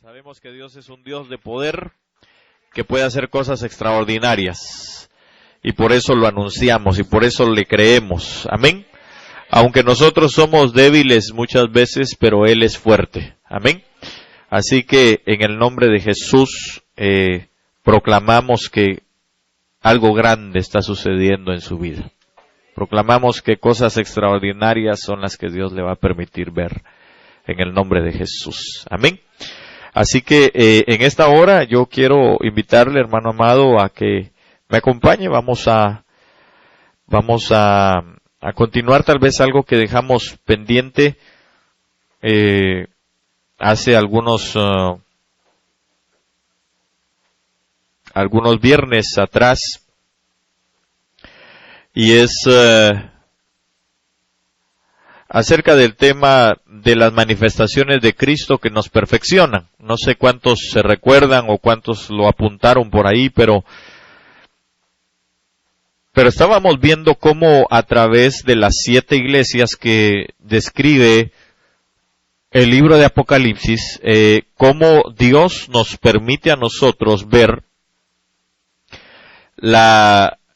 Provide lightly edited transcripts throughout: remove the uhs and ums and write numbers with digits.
Sabemos que Dios es un Dios de poder que puede hacer cosas extraordinarias. Y por eso lo anunciamos y por eso le creemos. Amén. Aunque nosotros somos débiles muchas veces, pero Él es fuerte. Amén. Así que en el nombre de Jesús proclamamos que algo grande está sucediendo en su vida. Proclamamos que cosas extraordinarias son las que Dios le va a permitir ver en el nombre de Jesús. Amén. Así que en esta hora yo quiero invitarle, hermano amado, a que me acompañe. Vamos a continuar tal vez algo que dejamos pendiente hace algunos viernes atrás, y es acerca del tema de las manifestaciones de Cristo que nos perfeccionan. No sé cuántos se recuerdan o cuántos lo apuntaron por ahí, pero estábamos viendo cómo a través de las 7 iglesias que describe el libro de Apocalipsis, cómo Dios nos permite a nosotros ver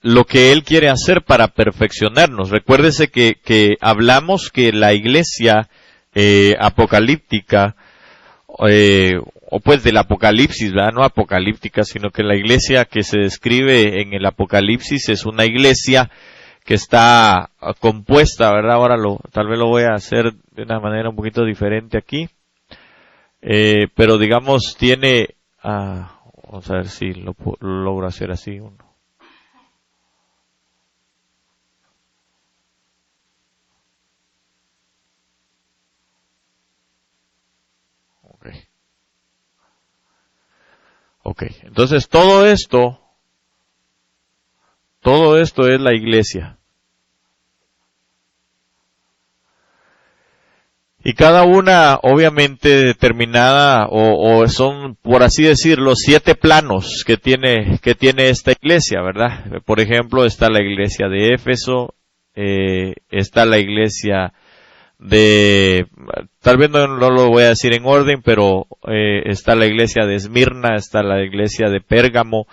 lo que Él quiere hacer para perfeccionarnos. Recuérdese que hablamos que la iglesia apocalíptica, o pues del Apocalipsis, ¿verdad? No apocalíptica, sino que la iglesia que se describe en el Apocalipsis es una iglesia que está compuesta, ¿verdad? Ahora tal vez lo voy a hacer de una manera un poquito diferente aquí, pero digamos tiene, vamos a ver si lo logro hacer así. Ok, entonces todo esto es la iglesia. Y cada una obviamente determinada, o son, por así decirlo, 7 planos que tiene esta iglesia, ¿verdad? Por ejemplo, está la iglesia de Éfeso, está la iglesia tal vez no lo voy a decir en orden, pero está la iglesia de Esmirna, está la iglesia de Pérgamo,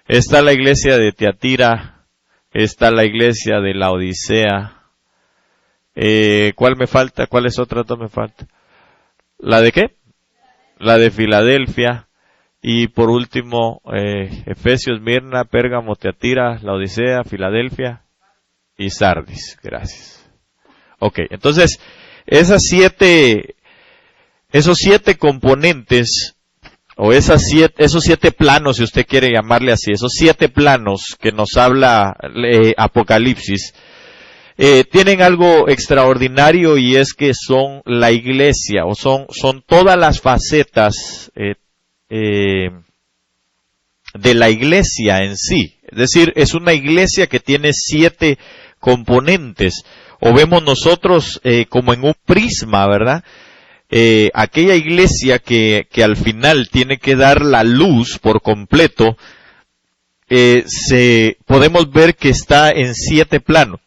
está la iglesia de Tiatira, está la iglesia de Laodicea. ¿Cuál me falta? ¿Cuáles otras dos me faltan? ¿La de qué? La de Filadelfia. Y por último, Efesios, Esmirna, Pérgamo, Tiatira, Laodicea, Filadelfia y Sardis. Gracias. Ok, entonces, esos 7 componentes, o esos 7 planos, si usted quiere llamarle así, esos 7 planos que nos habla Apocalipsis, tienen algo extraordinario, y es que son la iglesia, o son todas las facetas de la iglesia en sí. Es decir, es una iglesia que tiene 7 componentes. O vemos nosotros como en un prisma, ¿verdad? Aquella iglesia que al final tiene que dar la luz por completo, podemos ver que está en 7 planos,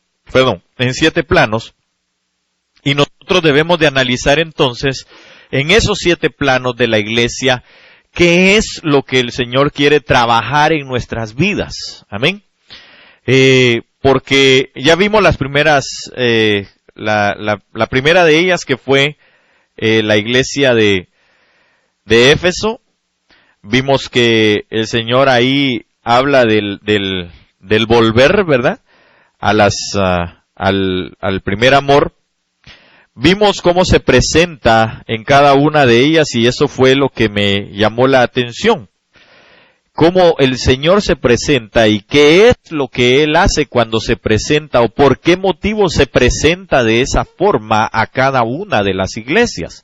y nosotros debemos de analizar entonces, en esos 7 planos de la iglesia, qué es lo que el Señor quiere trabajar en nuestras vidas. Amén. Porque ya vimos las primeras, la primera de ellas, que fue la iglesia de Éfeso. Vimos que el Señor ahí habla del volver, ¿verdad? Al primer amor. Vimos cómo se presenta en cada una de ellas, y eso fue lo que me llamó la atención. Cómo el Señor se presenta y qué es lo que Él hace cuando se presenta, o por qué motivo se presenta de esa forma a cada una de las iglesias.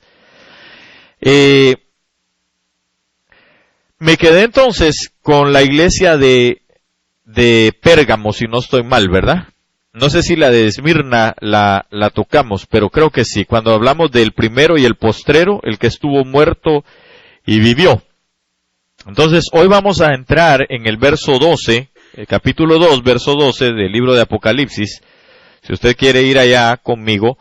Me quedé entonces con la iglesia de Pérgamo, si no estoy mal, ¿verdad? No sé si la de Esmirna la tocamos, pero creo que sí, cuando hablamos del primero y el postrero, el que estuvo muerto y vivió. Entonces, hoy vamos a entrar en el verso 12, el capítulo 2, verso 12 del libro de Apocalipsis, si usted quiere ir allá conmigo,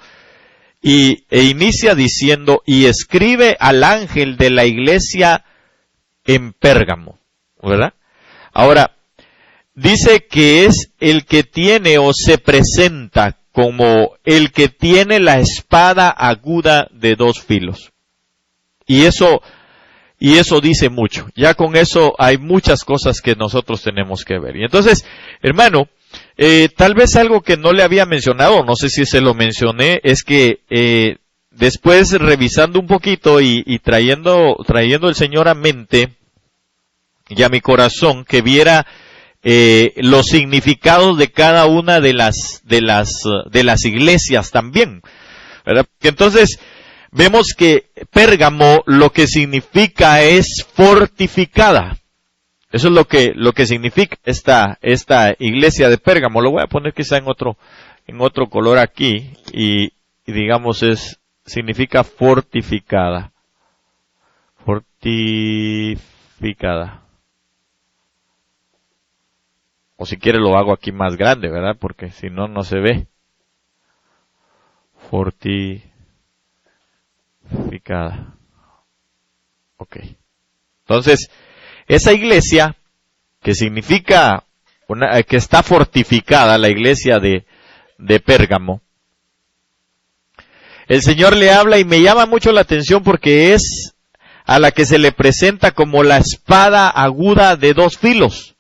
e inicia diciendo, y escribe al ángel de la iglesia en Pérgamo, ¿verdad? Ahora, dice que es el que tiene o se presenta como el que tiene la espada aguda de 2 filos. Y eso dice mucho. Ya con eso hay muchas cosas que nosotros tenemos que ver. Y entonces, hermano, tal vez algo que no le había mencionado, no sé si se lo mencioné, es que después revisando un poquito y trayendo el Señor a mente y a mi corazón, que viera los significados de cada una de las iglesias también, ¿verdad? Que entonces vemos que Pérgamo lo que significa es fortificada. Eso es lo que significa esta iglesia de Pérgamo. Lo voy a poner quizá en otro color aquí y digamos significa fortificada. Fortificada. O si quiere lo hago aquí más grande, ¿verdad? Porque si no, no se ve. Fortificada. Ok. Entonces, esa iglesia, que significa, que está fortificada, la iglesia de Pérgamo, el Señor le habla y me llama mucho la atención porque es a la que se le presenta como la espada aguda de 2 filos.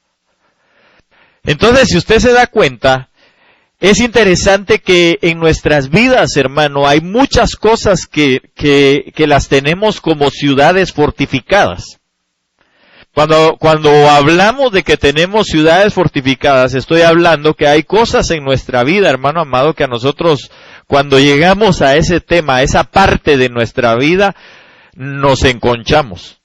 Entonces, si usted se da cuenta, es interesante que en nuestras vidas, hermano, hay muchas cosas que las tenemos como ciudades fortificadas. Cuando hablamos de que tenemos ciudades fortificadas, estoy hablando que hay cosas en nuestra vida, hermano amado, que a nosotros, cuando llegamos a ese tema, a esa parte de nuestra vida, nos enconchamos.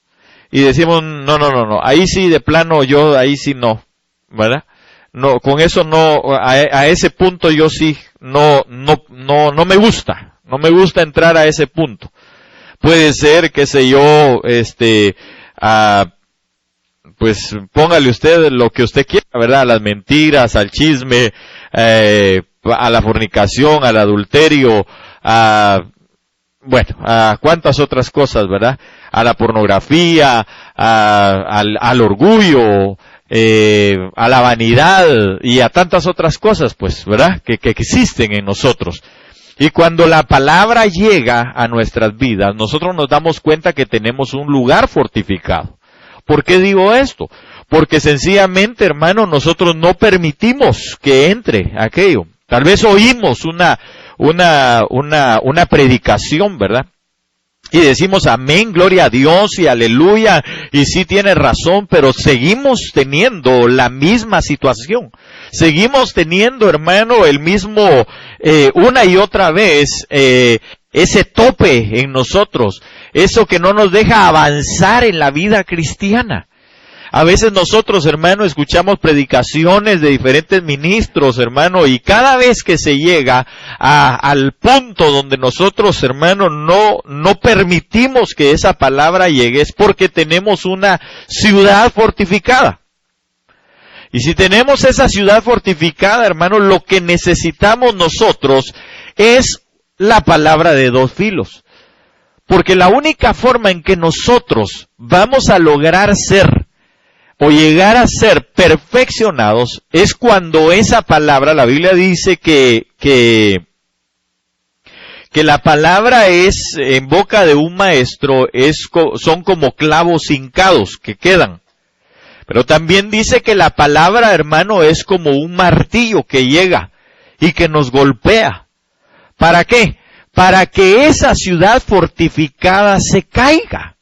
Y decimos, no, ahí sí de plano ahí sí no, ¿verdad? No, con eso no, a ese punto yo sí, no me gusta entrar a ese punto. Puede ser, qué sé yo, pues póngale usted lo que usted quiera, ¿verdad? A las mentiras, al chisme, a la fornicación, al adulterio, a cuántas otras cosas, ¿verdad? A la pornografía, al orgullo, a la vanidad y a tantas otras cosas, pues, ¿verdad? Que existen en nosotros. Y cuando la palabra llega a nuestras vidas, nosotros nos damos cuenta que tenemos un lugar fortificado. ¿Por qué digo esto? Porque sencillamente, hermano, nosotros no permitimos que entre aquello. Tal vez oímos una predicación, ¿verdad? Y decimos amén, gloria a Dios y aleluya, y sí tiene razón, pero seguimos teniendo la misma situación. Seguimos teniendo, hermano, el mismo, una y otra vez, ese tope en nosotros, eso que no nos deja avanzar en la vida cristiana. A veces nosotros, hermano, escuchamos predicaciones de diferentes ministros, hermano, y cada vez que se llega al punto donde nosotros, hermano, no permitimos que esa palabra llegue, es porque tenemos una ciudad fortificada. Y si tenemos esa ciudad fortificada, hermano, lo que necesitamos nosotros es la palabra de 2 filos. Porque la única forma en que nosotros vamos a lograr ser o llegar a ser perfeccionados es cuando esa palabra, la Biblia dice que la palabra es en boca de un maestro, son como clavos hincados que quedan. Pero también dice que la palabra, hermano, es como un martillo que llega y que nos golpea. ¿Para qué? Para que esa ciudad fortificada se caiga.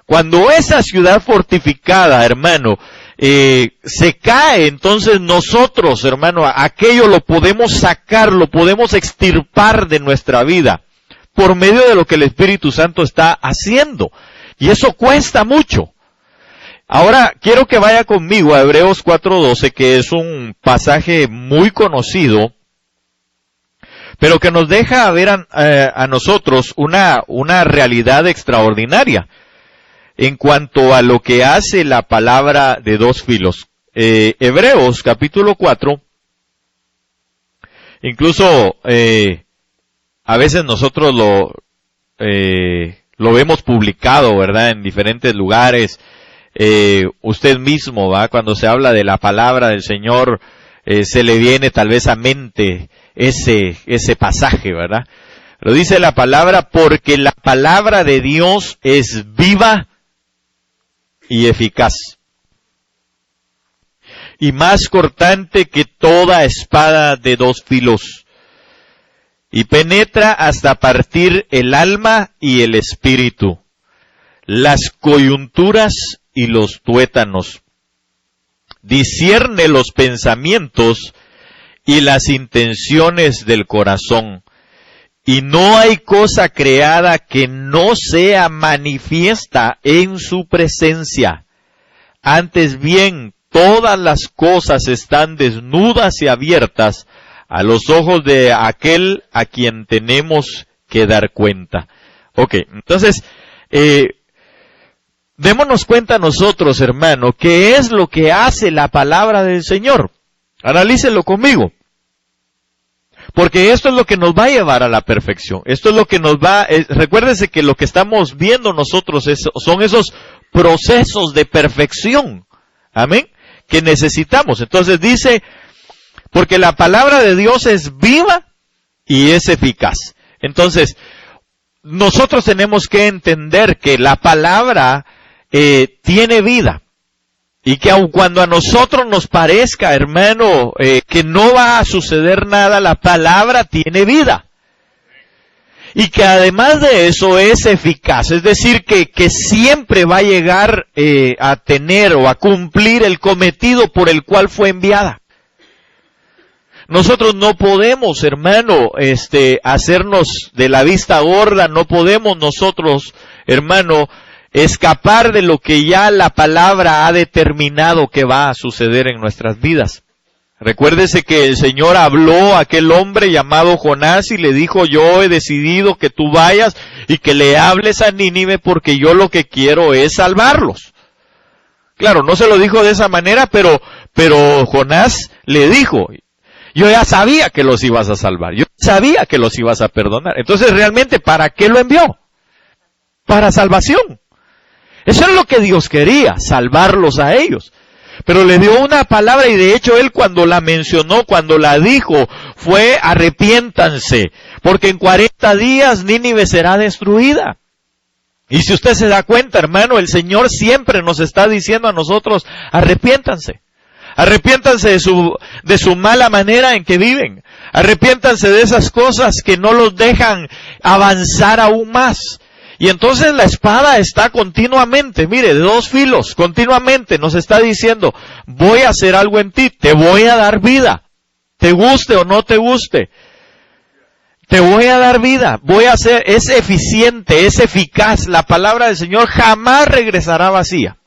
Cuando esa ciudad fortificada, hermano, se cae, entonces nosotros, hermano, aquello lo podemos sacar, lo podemos extirpar de nuestra vida por medio de lo que el Espíritu Santo está haciendo. Y eso cuesta mucho. Ahora, quiero que vaya conmigo a Hebreos 4:12, que es un pasaje muy conocido, pero que nos deja ver a nosotros una realidad extraordinaria en cuanto a lo que hace la palabra de 2 filos. Hebreos capítulo 4, incluso a veces nosotros lo vemos publicado, ¿verdad? En diferentes lugares. Usted mismo, ¿va? Cuando se habla de la palabra del Señor, se le viene tal vez a mente ese pasaje, ¿verdad? Lo dice la palabra, porque la palabra de Dios es viva y eficaz, y más cortante que toda espada de dos filos, y penetra hasta partir el alma y el espíritu, las coyunturas y los tuétanos, discierne los pensamientos y las intenciones del corazón, y no hay cosa creada que no sea manifiesta en su presencia. Antes bien, todas las cosas están desnudas y abiertas a los ojos de aquel a quien tenemos que dar cuenta. Ok, entonces, démonos cuenta nosotros, hermano, qué es lo que hace la palabra del Señor. Analícenlo conmigo. Porque esto es lo que nos va a llevar a la perfección. Esto es lo que nos va, recuérdense que lo que estamos viendo nosotros son esos procesos de perfección. Amén. Que necesitamos. Entonces dice, porque la palabra de Dios es viva y es eficaz. Entonces, nosotros tenemos que entender que la palabra tiene vida. Y que aun cuando a nosotros nos parezca, hermano, que no va a suceder nada, la palabra tiene vida. Y que además de eso es eficaz, es decir, que siempre va a llegar a tener o a cumplir el cometido por el cual fue enviada. Nosotros no podemos, hermano, hacernos de la vista gorda, no podemos nosotros, hermano, escapar de lo que ya la palabra ha determinado que va a suceder en nuestras vidas. Recuérdese que el Señor habló a aquel hombre llamado Jonás y le dijo, yo he decidido que tú vayas y que le hables a Nínive porque yo lo que quiero es salvarlos. Claro, no se lo dijo de esa manera, pero Jonás le dijo, yo ya sabía que los ibas a salvar, yo sabía que los ibas a perdonar. Entonces realmente, ¿para qué lo envió? Para salvación. Eso es lo que Dios quería, salvarlos a ellos. Pero le dio una palabra y de hecho él cuando la mencionó, cuando la dijo, fue arrepiéntanse, porque en 40 días Nínive será destruida. Y si usted se da cuenta, hermano, el Señor siempre nos está diciendo a nosotros, arrepiéntanse. Arrepiéntanse de su mala manera en que viven. Arrepiéntanse de esas cosas que no los dejan avanzar aún más. Y entonces la espada está continuamente, mire, de dos filos, continuamente nos está diciendo, voy a hacer algo en ti, te voy a dar vida, te guste o no te guste, te voy a dar vida, voy a hacer, es eficiente, es eficaz, la palabra del Señor jamás regresará vacía,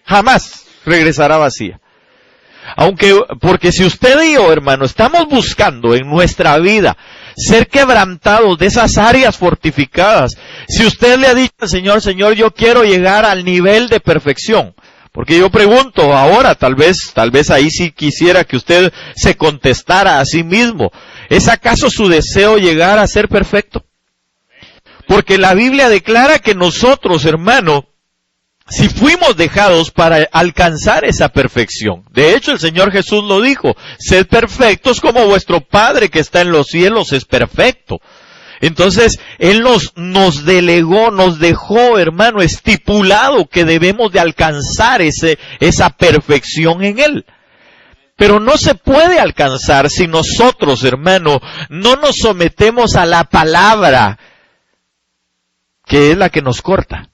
jamás regresará vacía. Porque si usted y yo, hermano, estamos buscando en nuestra vida ser quebrantados de esas áreas fortificadas, si usted le ha dicho al Señor, Señor, yo quiero llegar al nivel de perfección, porque yo pregunto ahora, tal vez ahí sí quisiera que usted se contestara a sí mismo, ¿es acaso su deseo llegar a ser perfecto? Porque la Biblia declara que nosotros, hermano, si fuimos dejados para alcanzar esa perfección. De hecho, el Señor Jesús lo dijo, sed perfectos como vuestro Padre que está en los cielos es perfecto. Entonces, Él nos delegó, nos dejó, hermano, estipulado que debemos de alcanzar esa perfección en Él. Pero no se puede alcanzar si nosotros, hermano, no nos sometemos a la palabra, que es la que nos corta,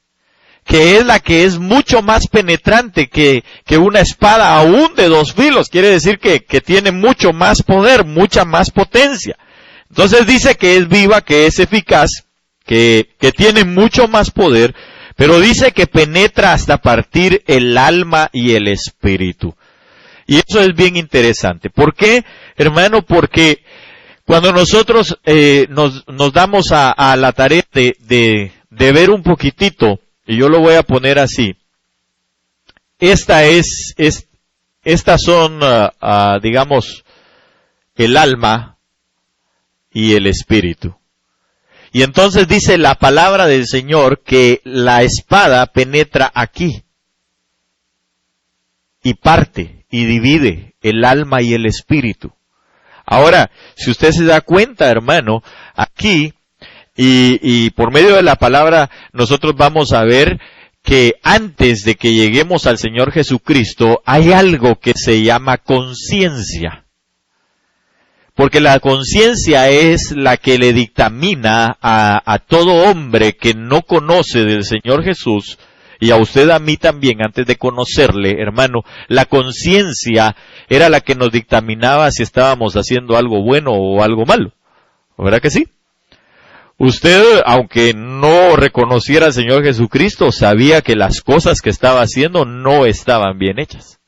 que es la que es mucho más penetrante que una espada aún de dos filos. Quiere decir que tiene mucho más poder, mucha más potencia. Entonces dice que es viva, que es eficaz, que tiene mucho más poder, pero dice que penetra hasta partir el alma y el espíritu. Y eso es bien interesante. ¿Por qué, hermano? Porque cuando nosotros nos damos a la tarea de ver un poquitito, y yo lo voy a poner así. Estas son, digamos, el alma y el espíritu. Y entonces dice la palabra del Señor que la espada penetra aquí y parte y divide el alma y el espíritu. Ahora, si usted se da cuenta, hermano, aquí y por medio de la palabra nosotros vamos a ver que antes de que lleguemos al Señor Jesucristo hay algo que se llama conciencia. Porque la conciencia es la que le dictamina a todo hombre que no conoce del Señor Jesús, y a usted, a mí también, antes de conocerle, hermano, la conciencia era la que nos dictaminaba si estábamos haciendo algo bueno o algo malo. ¿Verdad que sí? Usted, aunque no reconociera al Señor Jesucristo, sabía que las cosas que estaba haciendo no estaban bien hechas.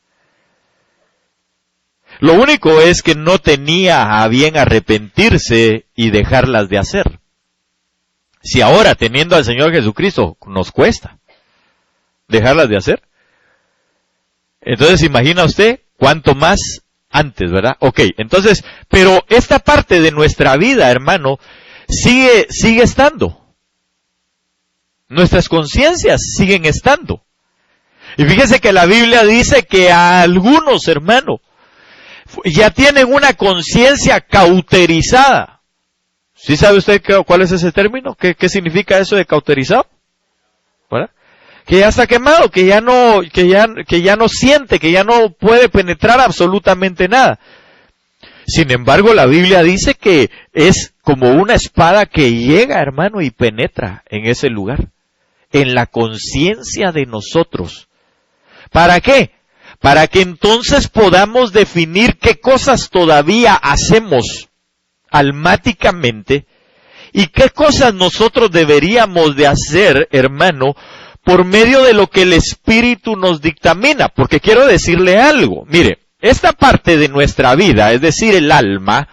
Lo único es que no tenía a bien arrepentirse y dejarlas de hacer. Si ahora, teniendo al Señor Jesucristo, nos cuesta dejarlas de hacer, entonces imagina usted cuánto más antes, ¿verdad? Ok, entonces, pero esta parte de nuestra vida, hermano, sigue estando. Nuestras conciencias siguen estando. Y fíjese que la Biblia dice que a algunos, hermano, ya tienen una conciencia cauterizada. ¿Sí sabe usted cuál es ese término? ¿Qué significa eso de cauterizado? ¿Verdad? Que ya está quemado, que ya no siente, que ya no puede penetrar absolutamente nada. Sin embargo, la Biblia dice que es como una espada que llega, hermano, y penetra en ese lugar, en la conciencia de nosotros. ¿Para qué? Para que entonces podamos definir qué cosas todavía hacemos almáticamente y qué cosas nosotros deberíamos de hacer, hermano, por medio de lo que el Espíritu nos dictamina. Porque quiero decirle algo, mire, esta parte de nuestra vida, es decir, el alma,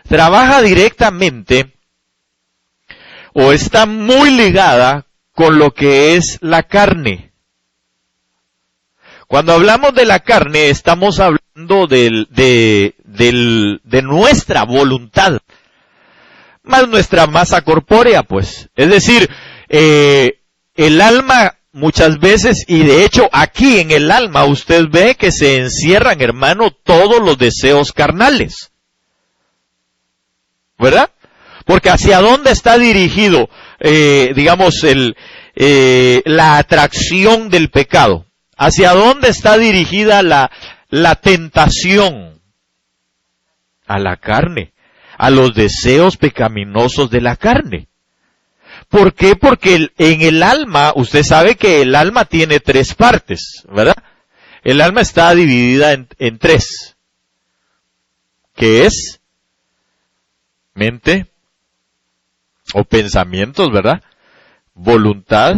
trabaja directamente o está muy ligada con lo que es la carne. Cuando hablamos de la carne, estamos hablando de nuestra voluntad, más nuestra masa corpórea, pues. Es decir, el alma muchas veces, y de hecho aquí en el alma usted ve que se encierran, hermano, todos los deseos carnales. ¿Verdad? Porque hacia dónde está dirigido, digamos, la atracción del pecado. ¿Hacia dónde está dirigida la tentación? A la carne, a los deseos pecaminosos de la carne. ¿Por qué? Porque en el alma, usted sabe que el alma tiene tres partes, ¿verdad? El alma está dividida en tres, que es mente o pensamientos, ¿verdad? Voluntad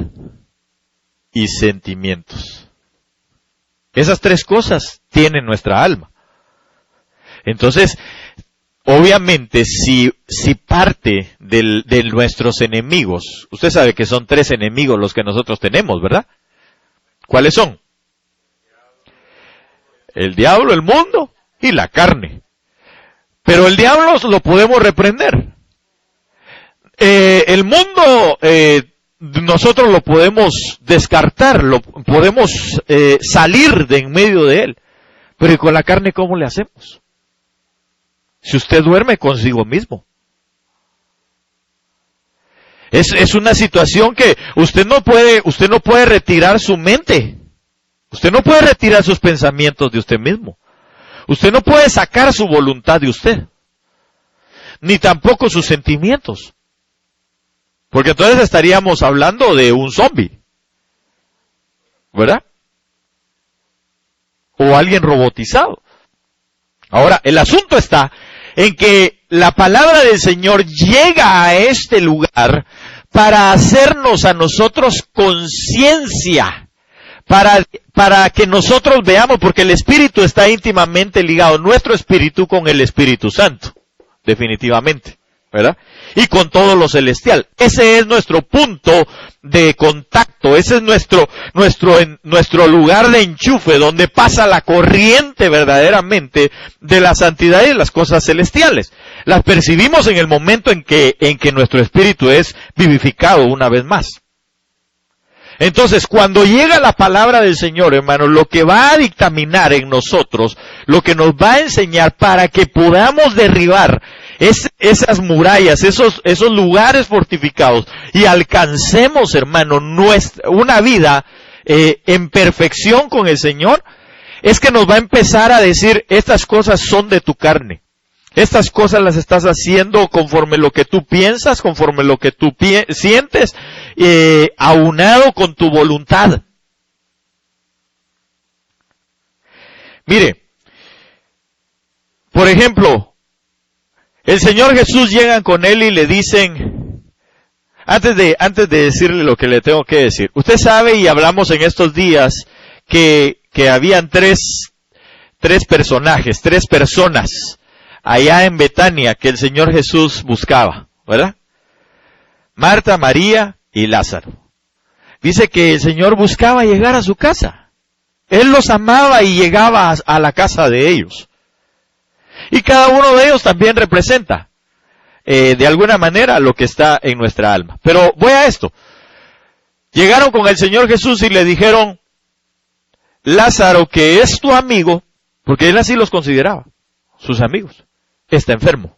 y sentimientos. Esas tres cosas tiene nuestra alma. Entonces, obviamente, si parte de nuestros enemigos, usted sabe que son tres enemigos los que nosotros tenemos, ¿verdad? ¿Cuáles son? El diablo, el mundo y la carne. Pero el diablo lo podemos reprender. El mundo, nosotros lo podemos descartar, podemos salir de en medio de él. Pero ¿y con la carne cómo le hacemos? Si usted duerme consigo mismo. Es una situación que usted no puede retirar su mente. Usted no puede retirar sus pensamientos de usted mismo. Usted no puede sacar su voluntad de usted. Ni tampoco sus sentimientos. Porque entonces estaríamos hablando de un zombie. ¿Verdad? O alguien robotizado. Ahora, el asunto está en que la palabra del Señor llega a este lugar para hacernos a nosotros conciencia, para que nosotros veamos, porque el Espíritu está íntimamente ligado, nuestro Espíritu con el Espíritu Santo, definitivamente. ¿verdad? Y con todo lo celestial. Ese es nuestro punto de contacto, ese es nuestro lugar de enchufe, donde pasa la corriente verdaderamente de la santidad y de las cosas celestiales. Las percibimos en el momento en que nuestro espíritu es vivificado una vez más. Entonces, cuando llega la palabra del Señor, hermano, lo que va a dictaminar en nosotros, lo que nos va a enseñar para que podamos derribar esas murallas, esos lugares fortificados y alcancemos, hermano, una vida en perfección con el Señor, es que nos va a empezar a decir, estas cosas son de tu carne. Estas cosas las estás haciendo conforme lo que tú piensas, conforme lo que tú sientes, aunado con tu voluntad. Mire, por ejemplo, el Señor Jesús llegan con Él y le dicen, antes de decirle lo que le tengo que decir, usted sabe y hablamos en estos días que habían tres personas allá en Betania que el Señor Jesús buscaba, ¿verdad? Marta, María y Lázaro. Dice que el Señor buscaba llegar a su casa. Él los amaba y llegaba a la casa de ellos. Y cada uno de ellos también representa, de alguna manera, lo que está en nuestra alma. Pero voy a esto. Llegaron con el Señor Jesús y le dijeron, Lázaro, que es tu amigo, porque él así los consideraba, sus amigos, está enfermo.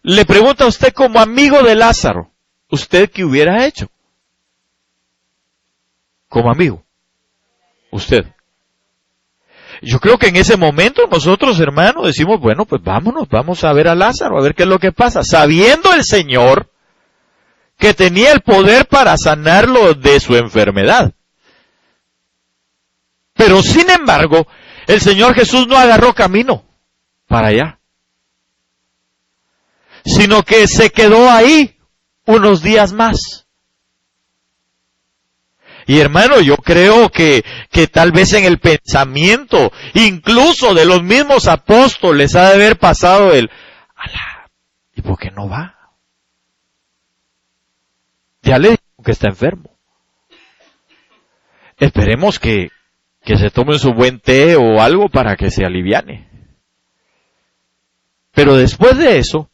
Le pregunta a usted como amigo de Lázaro, ¿usted qué hubiera hecho? Como amigo. Usted. Yo creo que en ese momento nosotros, hermanos, decimos, bueno, pues vámonos, vamos a ver a Lázaro, a ver qué es lo que pasa. Sabiendo el Señor que tenía el poder para sanarlo de su enfermedad. Pero sin embargo, el Señor Jesús no agarró camino para allá, sino que se quedó ahí unos días más. Y hermano, yo creo que tal vez en el pensamiento, incluso de los mismos apóstoles, ha de haber pasado ¿y por qué no va? Ya le dijo que está enfermo. Esperemos que se tome su buen té o algo para que se aliviane. Pero después de eso,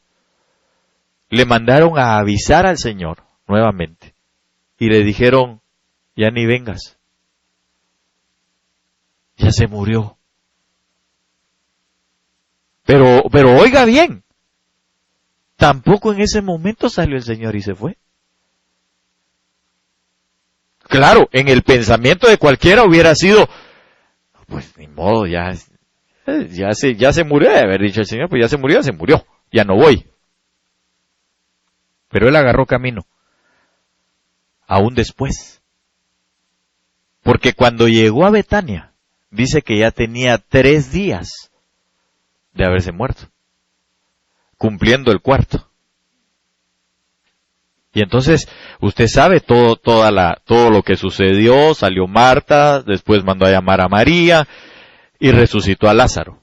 le mandaron a avisar al Señor nuevamente. Y le dijeron, ya ni vengas. Ya se murió. Pero oiga bien, tampoco en ese momento salió el Señor y se fue. Claro, en el pensamiento de cualquiera hubiera sido, pues ni modo, ya se murió, de haber dicho el Señor, pues ya se murió, ya no voy. Pero él agarró camino, aún después. Porque cuando llegó a Betania, dice que ya tenía 3 días de haberse muerto, cumpliendo el 4. Y entonces, usted sabe todo lo que sucedió, salió Marta, después mandó a llamar a María, y resucitó a Lázaro.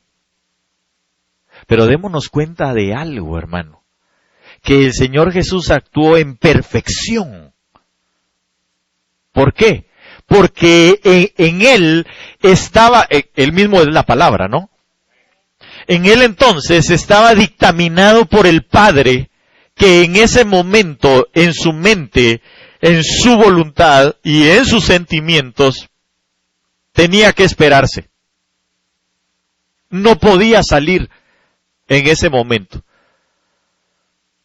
Pero démonos cuenta de algo, hermano, que el Señor Jesús actuó en perfección. ¿Por qué? Porque en Él estaba, Él mismo es la palabra, ¿no? En Él entonces estaba dictaminado por el Padre, que en ese momento, en su mente, en su voluntad y en sus sentimientos, tenía que esperarse. No podía salir en ese momento.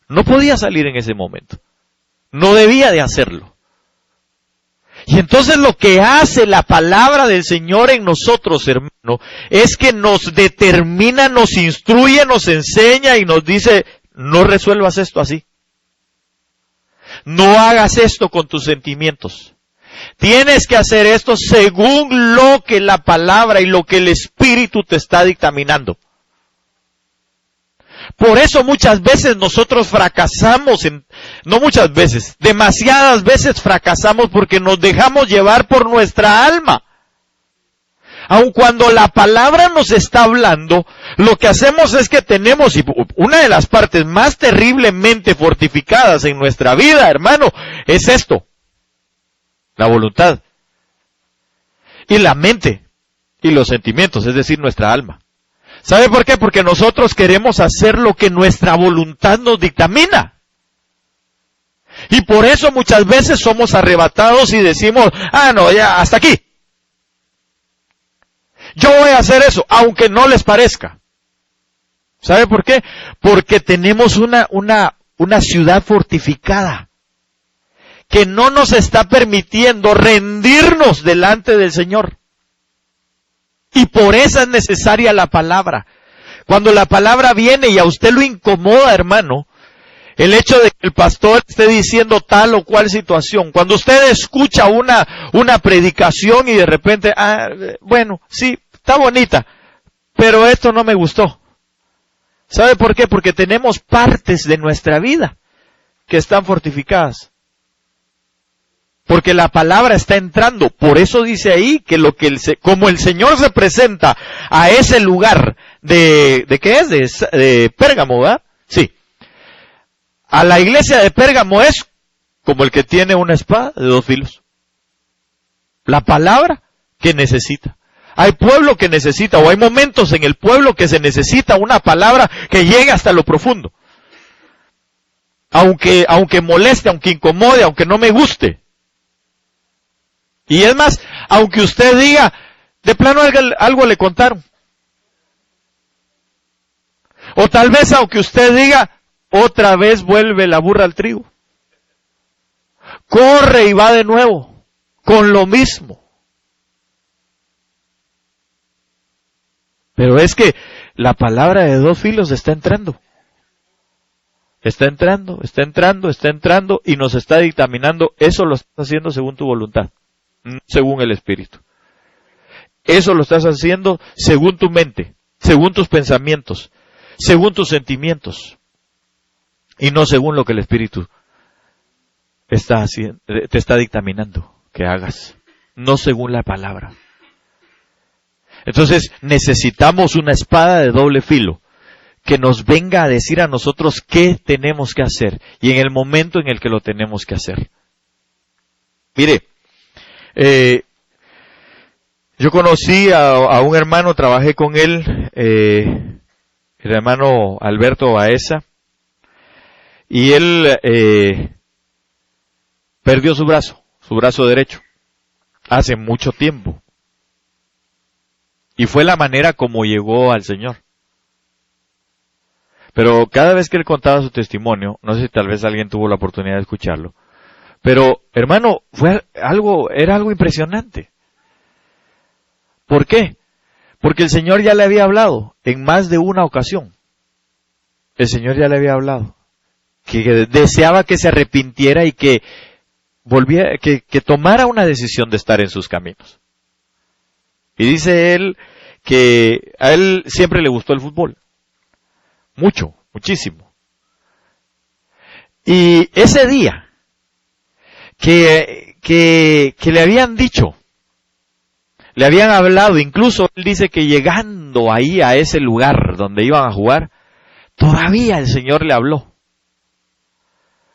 No podía salir en ese momento. No debía de hacerlo. Y entonces lo que hace la palabra del Señor en nosotros, hermano, es que nos determina, nos instruye, nos enseña y nos dice, no resuelvas esto así. No hagas esto con tus sentimientos. Tienes que hacer esto según lo que la palabra y lo que el Espíritu te está dictaminando. Por eso muchas veces nosotros fracasamos, no muchas veces, demasiadas veces fracasamos porque nos dejamos llevar por nuestra alma. Aun cuando la palabra nos está hablando, lo que hacemos es que tenemos, y una de las partes más terriblemente fortificadas en nuestra vida, hermano, es esto: la voluntad, y la mente, y los sentimientos, es decir, nuestra alma. ¿Sabe por qué? Porque nosotros queremos hacer lo que nuestra voluntad nos dictamina. Y por eso muchas veces somos arrebatados y decimos, no, ya, hasta aquí. Yo voy a hacer eso, aunque no les parezca. ¿Sabe por qué? Porque tenemos una ciudad fortificada que no nos está permitiendo rendirnos delante del Señor. Y por eso es necesaria la palabra. Cuando la palabra viene y a usted lo incomoda, hermano, el hecho de que el pastor esté diciendo tal o cual situación, cuando usted escucha una predicación y de repente, bueno, sí, está bonita, pero esto no me gustó. ¿Sabe por qué? Porque tenemos partes de nuestra vida que están fortificadas. Porque la palabra está entrando. Por eso dice ahí que como el Señor se presenta a ese lugar ¿de qué es? De Pérgamo, ¿verdad? Sí. A la iglesia de Pérgamo es como el que tiene una espada de 2 filos. La palabra que necesita. Hay pueblo que necesita, o hay momentos en el pueblo que se necesita una palabra que llegue hasta lo profundo. Aunque moleste, aunque incomode, aunque no me guste. Y es más, aunque usted diga, de plano algo le contaron. O tal vez aunque usted diga, otra vez vuelve la burra al trigo. Corre y va de nuevo, con lo mismo. Pero es que la palabra de 2 filos está entrando. Está entrando y nos está dictaminando, eso lo estás haciendo según tu voluntad, no según el Espíritu. Eso lo estás haciendo según tu mente, según tus pensamientos, según tus sentimientos, y no según lo que el Espíritu te está dictaminando que hagas, no según la palabra. Entonces necesitamos una espada de doble filo que nos venga a decir a nosotros qué tenemos que hacer y en el momento en el que lo tenemos que hacer. Mire, yo conocí a un hermano, trabajé con él, el hermano Alberto Baeza, y él perdió su brazo derecho, hace mucho tiempo. Y fue la manera como llegó al Señor. Pero cada vez que él contaba su testimonio, no sé si tal vez alguien tuvo la oportunidad de escucharlo, pero hermano, era algo impresionante. ¿Por qué? Porque el Señor ya le había hablado en más de una ocasión. El Señor ya le había hablado que deseaba que se arrepintiera y que volviera, que tomara una decisión de estar en sus caminos. Y dice él que a él siempre le gustó el fútbol. Muchísimo. Y ese día que le habían dicho, le habían hablado, incluso él dice que llegando ahí a ese lugar donde iban a jugar, todavía el Señor le habló.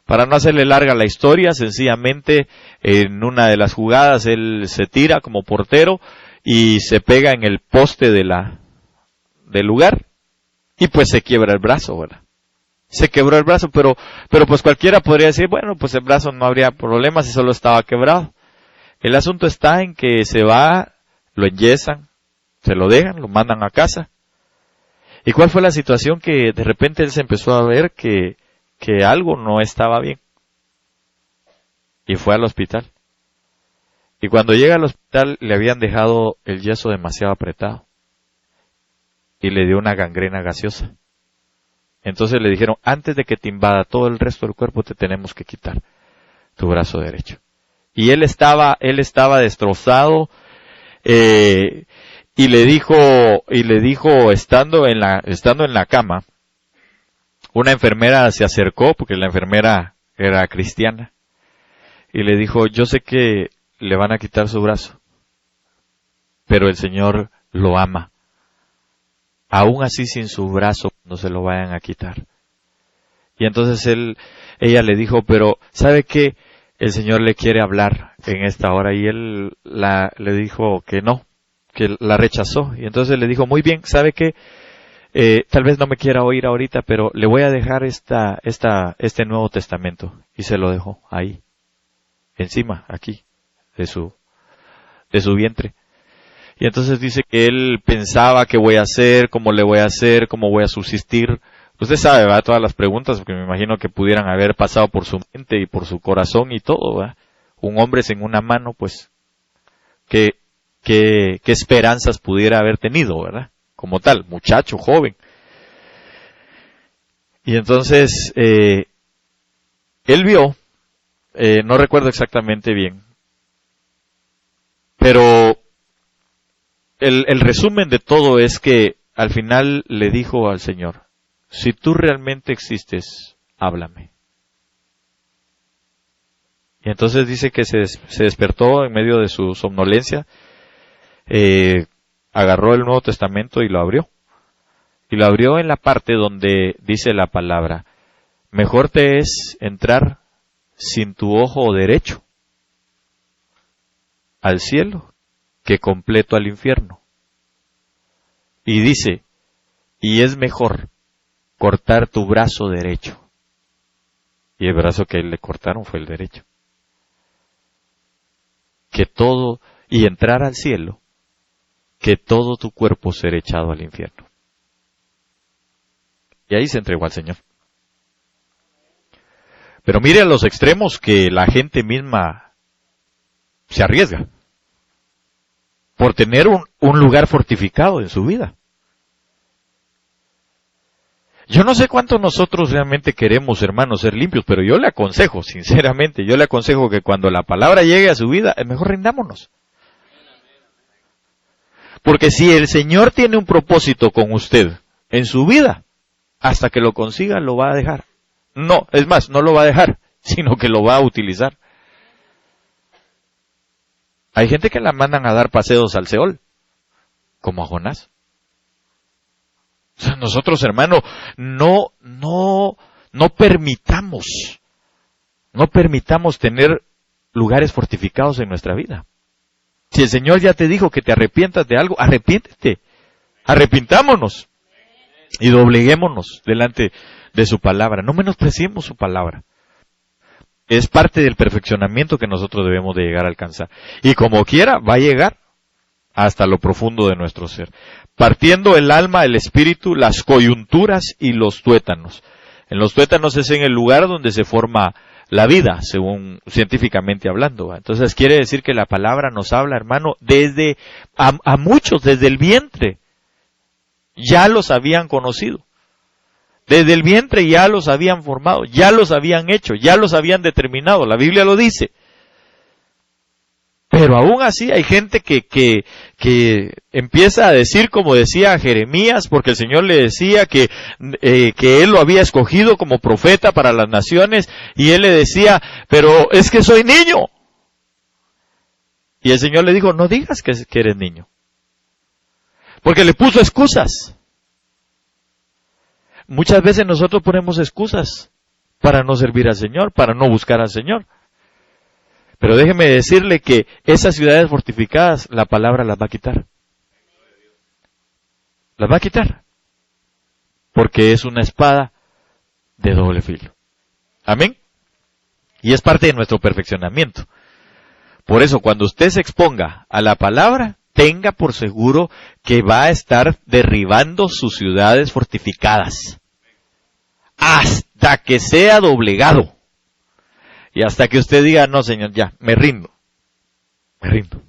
Para no hacerle larga la historia, sencillamente en una de las jugadas él se tira como portero y se pega en el poste del lugar y pues se quiebra el brazo, ¿verdad? Se quebró el brazo, pero pues cualquiera podría decir, bueno, pues el brazo no habría problema si solo estaba quebrado. El asunto está en que se va, lo enyesan, se lo dejan, lo mandan a casa. ¿Y cuál fue la situación? Que de repente él se empezó a ver que algo no estaba bien. Y fue al hospital. Y cuando llega al hospital le habían dejado el yeso demasiado apretado. Y le dio una gangrena gaseosa. Entonces le dijeron, antes de que te invada todo el resto del cuerpo, te tenemos que quitar tu brazo derecho. Y él estaba destrozado, y le dijo, estando en la cama, una enfermera se acercó, porque la enfermera era cristiana, y le dijo, yo sé que le van a quitar su brazo, pero el Señor lo ama. Aún así sin su brazo, no se lo vayan a quitar. Y entonces ella le dijo, pero ¿sabe qué? El Señor le quiere hablar en esta hora. Y él le dijo que no, que la rechazó. Y entonces le dijo, muy bien, ¿sabe qué? Tal vez no me quiera oír ahorita, pero le voy a dejar este Nuevo Testamento. Y se lo dejó ahí, encima, aquí, de su vientre. Y entonces dice que él pensaba qué voy a hacer, cómo le voy a hacer, cómo voy a subsistir. Usted sabe, ¿verdad? Todas las preguntas, porque me imagino que pudieran haber pasado por su mente y por su corazón y todo, ¿verdad? Un hombre sin una mano, pues, qué esperanzas pudiera haber tenido, ¿verdad? Como tal, muchacho, joven. Y entonces, él vio, no recuerdo exactamente bien, pero el resumen de todo es que al final le dijo al Señor, si tú realmente existes, háblame. Y entonces dice que se despertó en medio de su somnolencia, agarró el Nuevo Testamento y lo abrió. Y lo abrió en la parte donde dice la palabra, mejor te es entrar sin tu ojo derecho al cielo que completo al infierno. Y dice, y es mejor cortar tu brazo derecho. Y el brazo que le cortaron fue el derecho. Y entrar al cielo, que todo tu cuerpo ser echado al infierno. Y ahí se entregó al Señor. Pero mire a los extremos que la gente misma se arriesga por tener un lugar fortificado en su vida. Yo no sé cuánto nosotros realmente queremos, hermanos, ser limpios, pero yo le aconsejo, sinceramente, yo le aconsejo que cuando la palabra llegue a su vida, mejor rindámonos. Porque si el Señor tiene un propósito con usted en su vida, hasta que lo consiga lo va a dejar. No, es más, no lo va a dejar, sino que lo va a utilizar. Hay gente que la mandan a dar paseos al Seol, como a Jonás. O sea, nosotros, hermano, no permitamos tener lugares fortificados en nuestra vida. Si el Señor ya te dijo que te arrepientas de algo, arrepiéntete. Arrepintámonos y dobleguémonos delante de su palabra. No menospreciemos su palabra. Es parte del perfeccionamiento que nosotros debemos de llegar a alcanzar. Y como quiera, va a llegar hasta lo profundo de nuestro ser. Partiendo el alma, el espíritu, las coyunturas y los tuétanos. En los tuétanos es en el lugar donde se forma la vida, según científicamente hablando. Entonces quiere decir que la palabra nos habla, hermano, desde a muchos, desde el vientre. Ya los habían conocido. Desde el vientre ya los habían formado, ya los habían hecho, ya los habían determinado. La Biblia lo dice. Pero aún así hay gente que empieza a decir, como decía Jeremías, porque el Señor le decía que Él lo había escogido como profeta para las naciones, y Él le decía, pero es que soy niño. Y el Señor le dijo, no digas que eres niño. Porque le puso excusas. Muchas veces nosotros ponemos excusas para no servir al Señor, para no buscar al Señor. Pero déjeme decirle que esas ciudades fortificadas, la palabra las va a quitar. Las va a quitar. Porque es una espada de doble filo. Amén. Y es parte de nuestro perfeccionamiento. Por eso, cuando usted se exponga a la palabra, tenga por seguro que va a estar derribando sus ciudades fortificadas. Hasta que sea doblegado. Y hasta que usted diga, no, Señor, ya, me rindo. Me rindo.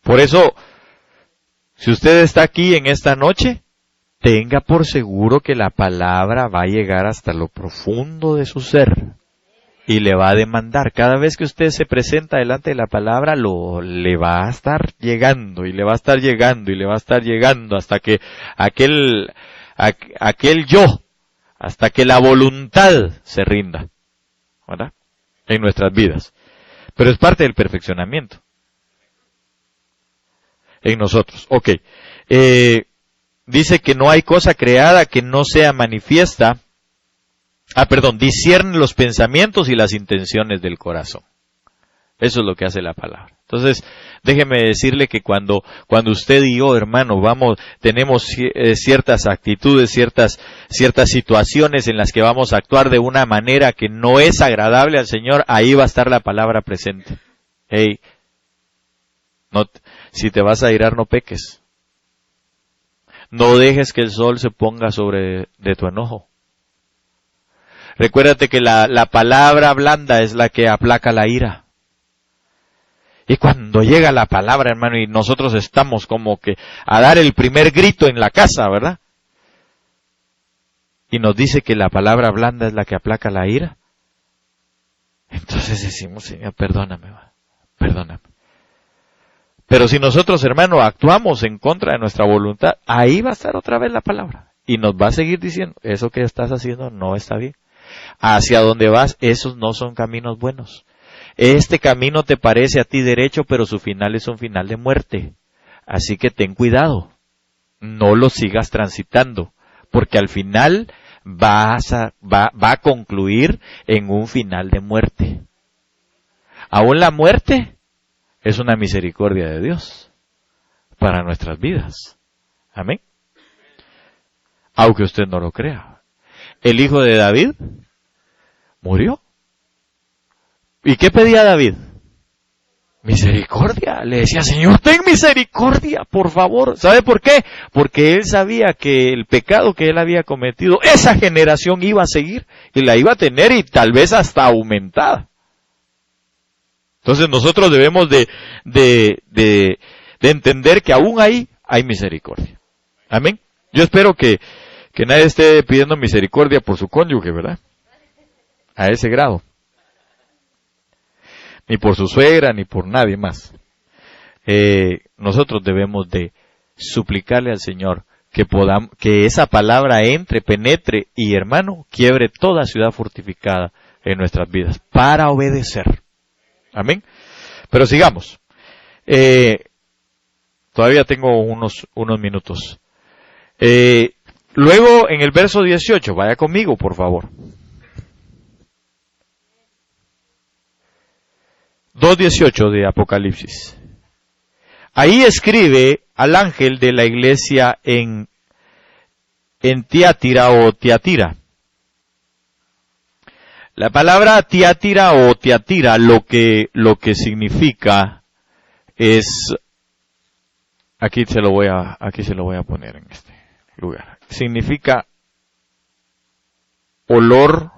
Por eso, si usted está aquí en esta noche, tenga por seguro que la palabra va a llegar hasta lo profundo de su ser. Y le va a demandar. Cada vez que usted se presenta delante de la palabra, le va a estar llegando, y le va a estar llegando, y le va a estar llegando, hasta que aquel yo, hasta que la voluntad se rinda, ¿verdad? En nuestras vidas. Pero es parte del perfeccionamiento en nosotros. Ok. Dice que no hay cosa creada que no sea manifiesta. Discierne los pensamientos y las intenciones del corazón. Eso es lo que hace la palabra. Entonces, déjeme decirle que cuando usted y yo, hermano, tenemos ciertas actitudes, ciertas situaciones en las que vamos a actuar de una manera que no es agradable al Señor, ahí va a estar la palabra presente. Hey, si te vas a irar, no peques. No dejes que el sol se ponga sobre de tu enojo. Recuérdate que la palabra blanda es la que aplaca la ira. Y cuando llega la palabra, hermano, y nosotros estamos como que a dar el primer grito en la casa, ¿verdad? Y nos dice que la palabra blanda es la que aplaca la ira. Entonces decimos, Señor, perdóname. Pero si nosotros, hermano, actuamos en contra de nuestra voluntad, ahí va a estar otra vez la palabra. Y nos va a seguir diciendo, eso que estás haciendo no está bien. Hacia donde vas, esos no son caminos buenos. Este camino te parece a ti derecho, pero su final es un final de muerte. Así que ten cuidado. No lo sigas transitando, porque al final va a concluir en un final de muerte. Aún la muerte es una misericordia de Dios para nuestras vidas. Amén. Aunque usted no lo crea. El hijo de David murió. ¿Y qué pedía David? Misericordia. Le decía, Señor, ten misericordia, por favor. ¿Sabe por qué? Porque él sabía que el pecado que él había cometido, esa generación iba a seguir y la iba a tener y tal vez hasta aumentada. Entonces nosotros debemos de entender que aún ahí hay misericordia. Amén. Yo espero que nadie esté pidiendo misericordia por su cónyuge, ¿verdad? A ese grado. Ni por su suegra, ni por nadie más. Nosotros debemos de suplicarle al Señor que esa palabra entre, penetre y, hermano, quiebre toda ciudad fortificada en nuestras vidas para obedecer. Amén. Pero sigamos. Todavía tengo unos minutos. Luego en el verso 18, vaya conmigo, por favor. 2:18 de Apocalipsis. Ahí escribe al ángel de la iglesia en Tiatira o Tiatira. La palabra Tiatira o Tiatira lo que significa es, aquí se lo voy a poner en este lugar. Significa olor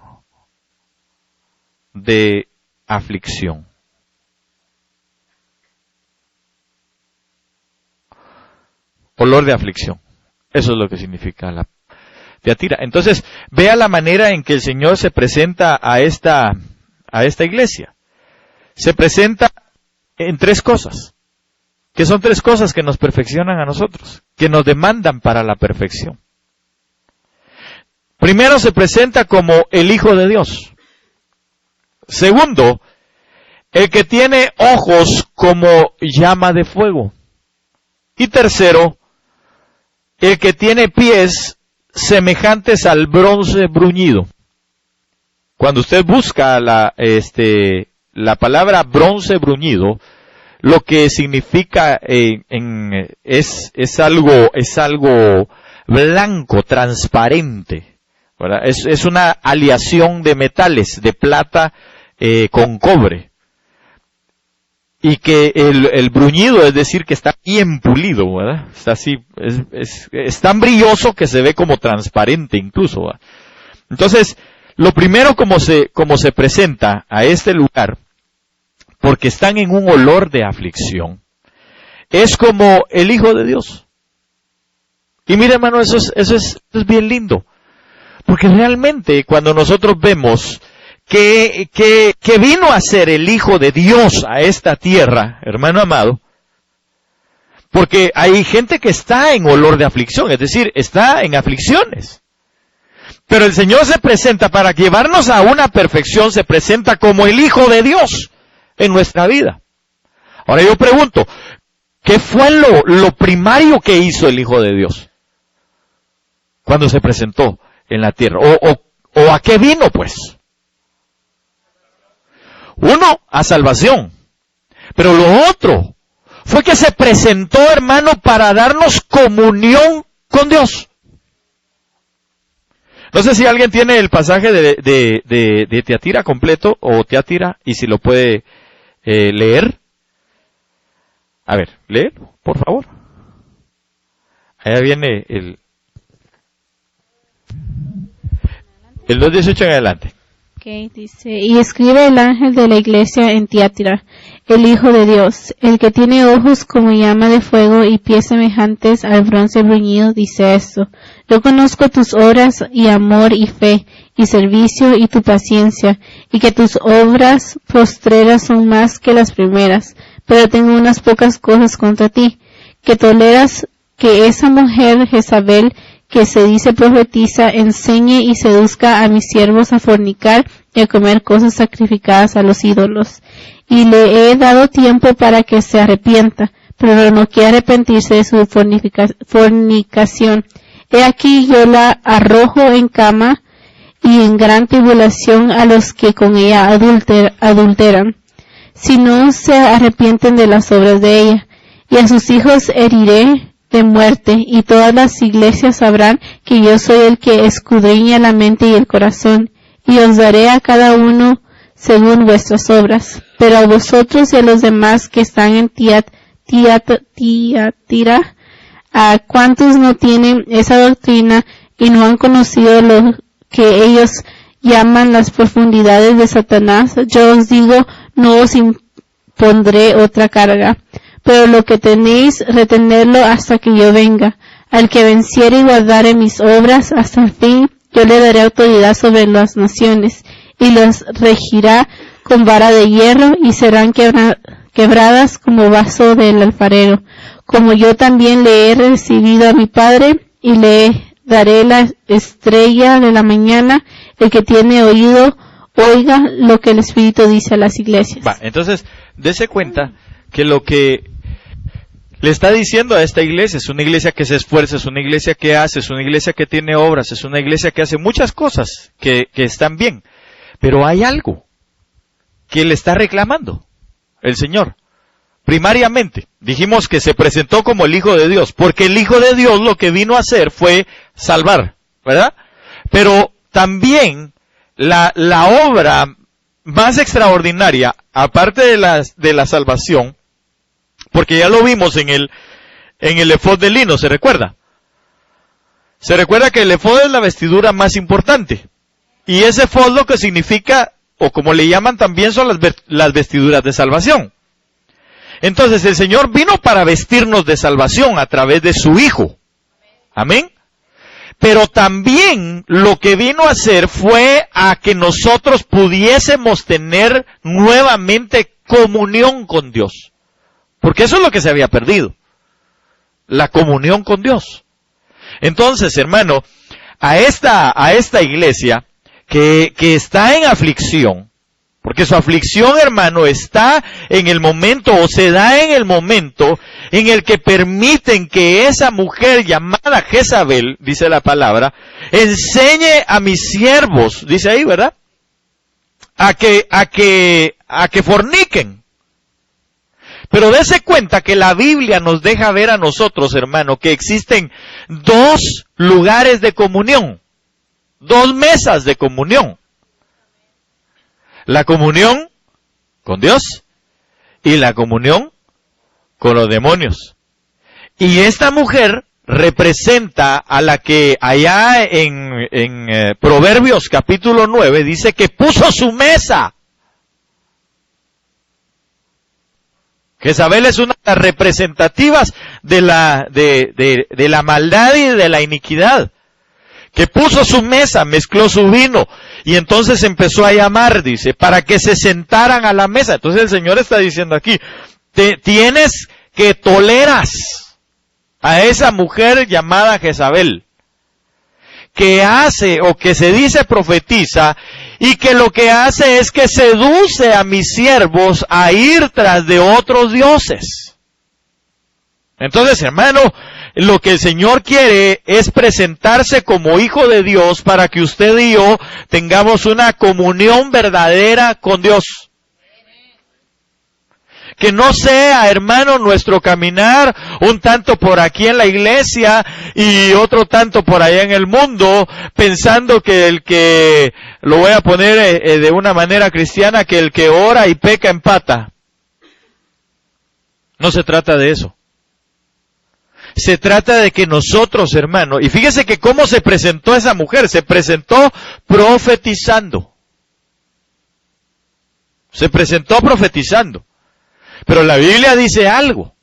de aflicción. Olor de aflicción. Eso es lo que significa la Tiatira. Entonces, vea la manera en que el Señor se presenta a esta iglesia. Se presenta en tres cosas, que son tres cosas que nos perfeccionan a nosotros, que nos demandan para la perfección. Primero, se presenta como el Hijo de Dios. Segundo, el que tiene ojos como llama de fuego. Y tercero, el que tiene pies semejantes al bronce bruñido. Cuando usted busca la palabra bronce bruñido, lo que significa es algo blanco, transparente, ¿verdad? Es una aleación de metales, de plata con cobre. Y que el bruñido, es decir, que está bien pulido, ¿verdad? Está así, es tan brilloso que se ve como transparente incluso, ¿verdad? Entonces, lo primero como se presenta a este lugar, porque están en un olor de aflicción, es como el Hijo de Dios. Y mire, hermano, eso es bien lindo, porque realmente cuando nosotros vemos que vino a ser el Hijo de Dios a esta tierra, hermano amado, porque hay gente que está en olor de aflicción, es decir, está en aflicciones. Pero el Señor se presenta para llevarnos a una perfección, se presenta como el Hijo de Dios. en nuestra vida. Ahora yo pregunto, ¿qué fue lo primario que hizo el Hijo de Dios cuando se presentó en la tierra? ¿O a qué vino, pues? Uno, a salvación. Pero lo otro fue que se presentó, hermano, para darnos comunión con Dios. No sé si alguien tiene el pasaje de Tiatira completo, o Tiatira, y si lo puede leer. A ver, léelo, por favor. Allá viene el 2:18 en adelante. Okay, dice, y escribe el ángel de la iglesia en Tiatira, el Hijo de Dios, el que tiene ojos como llama de fuego y pies semejantes al bronce bruñido, dice esto: yo conozco tus obras y amor y fe y servicio y tu paciencia, y que tus obras postreras son más que las primeras, pero tengo unas pocas cosas contra ti, que toleras que esa mujer Jezabel, que se dice profetiza, enseñe y seduzca a mis siervos a fornicar y a comer cosas sacrificadas a los ídolos. Y le he dado tiempo para que se arrepienta, pero no quiere arrepentirse de su fornicación. He aquí yo la arrojo en cama y en gran tribulación a los que con ella adulteran, si no se arrepienten de las obras de ella. Y a sus hijos heriré de muerte, y todas las iglesias sabrán que yo soy el que escudriña la mente y el corazón, y os daré a cada uno según vuestras obras. Pero a vosotros y a los demás que están en Tiatira, a cuantos no tienen esa doctrina y no han conocido lo que ellos llaman las profundidades de Satanás, yo os digo, no os impondré otra carga. Pero lo que tenéis, retenerlo hasta que yo venga. Al que venciere y guardare mis obras hasta el fin, yo le daré autoridad sobre las naciones, y las regirá con vara de hierro, y serán quebradas como vaso del alfarero. Como yo también le he recibido a mi Padre, y le daré la estrella de la mañana. El que tiene oído, oiga lo que el Espíritu dice a las iglesias. Entonces, dése cuenta que lo que le está diciendo a esta iglesia es una iglesia que se esfuerza, es una iglesia que hace, es una iglesia que tiene obras, es una iglesia que hace muchas cosas que están bien. Pero hay algo que le está reclamando el Señor. Primariamente, dijimos que se presentó como el Hijo de Dios, porque el Hijo de Dios lo que vino a hacer fue salvar, ¿verdad? Pero también la obra más extraordinaria, aparte de la salvación, porque ya lo vimos en el efod de lino, ¿se recuerda? Se recuerda que el efod es la vestidura más importante. Y ese efod lo que significa, o como le llaman también, son las vestiduras de salvación. Entonces el Señor vino para vestirnos de salvación a través de su Hijo. Amén. Pero también lo que vino a hacer fue a que nosotros pudiésemos tener nuevamente comunión con Dios. Porque eso es lo que se había perdido. La comunión con Dios. Entonces, hermano, a esta iglesia que está en aflicción, porque su aflicción, hermano, está en el momento, o se da en el momento, en el que permiten que esa mujer llamada Jezabel, dice la palabra, enseñe a mis siervos, dice ahí, ¿verdad? A que forniquen. Pero dése cuenta que la Biblia nos deja ver a nosotros, hermano, que existen dos lugares de comunión, dos mesas de comunión. La comunión con Dios y la comunión con los demonios. Y esta mujer representa a la que allá en Proverbios capítulo 9 dice que puso su mesa. Jezabel es una de las representativas de la maldad y de la iniquidad. Que puso su mesa, mezcló su vino, y entonces empezó a llamar, dice, para que se sentaran a la mesa. Entonces el Señor está diciendo aquí, tienes que toleras a esa mujer llamada Jezabel, que hace o que se dice profetiza y que lo que hace es que seduce a mis siervos a ir tras de otros dioses. Entonces, hermano, lo que el Señor quiere es presentarse como hijo de Dios para que usted y yo tengamos una comunión verdadera con Dios. Que no sea, hermano, nuestro caminar un tanto por aquí en la iglesia y otro tanto por allá en el mundo, pensando que el que, lo voy a poner de una manera cristiana, que el que ora y peca empata. No se trata de eso. Se trata de que nosotros, hermano, y fíjese que cómo se presentó esa mujer, se presentó profetizando. Se presentó profetizando. Pero la Biblia dice algo.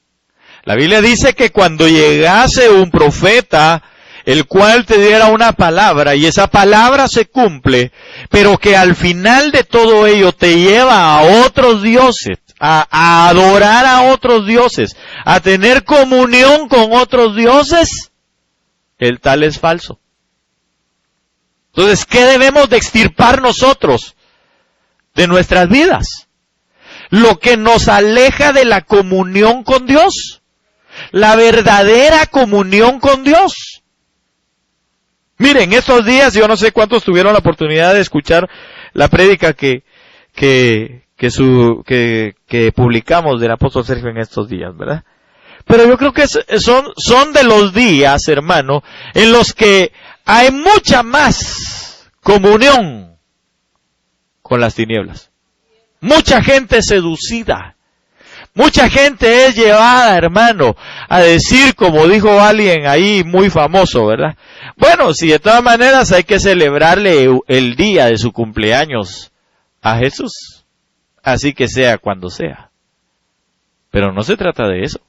La Biblia dice que cuando llegase un profeta, el cual te diera una palabra, y esa palabra se cumple, pero que al final de todo ello te lleva a otros dioses, a adorar a otros dioses, a tener comunión con otros dioses, el tal es falso. Entonces, ¿qué debemos de extirpar nosotros de nuestras vidas? Lo que nos aleja de la comunión con Dios. La verdadera comunión con Dios. Miren, estos días, yo no sé cuántos tuvieron la oportunidad de escuchar la prédica que publicamos del apóstol Sergio en estos días, ¿verdad? Pero yo creo que son de los días, hermano, en los que hay mucha más comunión con las tinieblas. Mucha gente seducida. Mucha gente es llevada, hermano, a decir, como dijo alguien ahí muy famoso, ¿verdad? Bueno, si de todas maneras hay que celebrarle el día de su cumpleaños a Jesús, así que sea cuando sea. Pero no se trata de eso.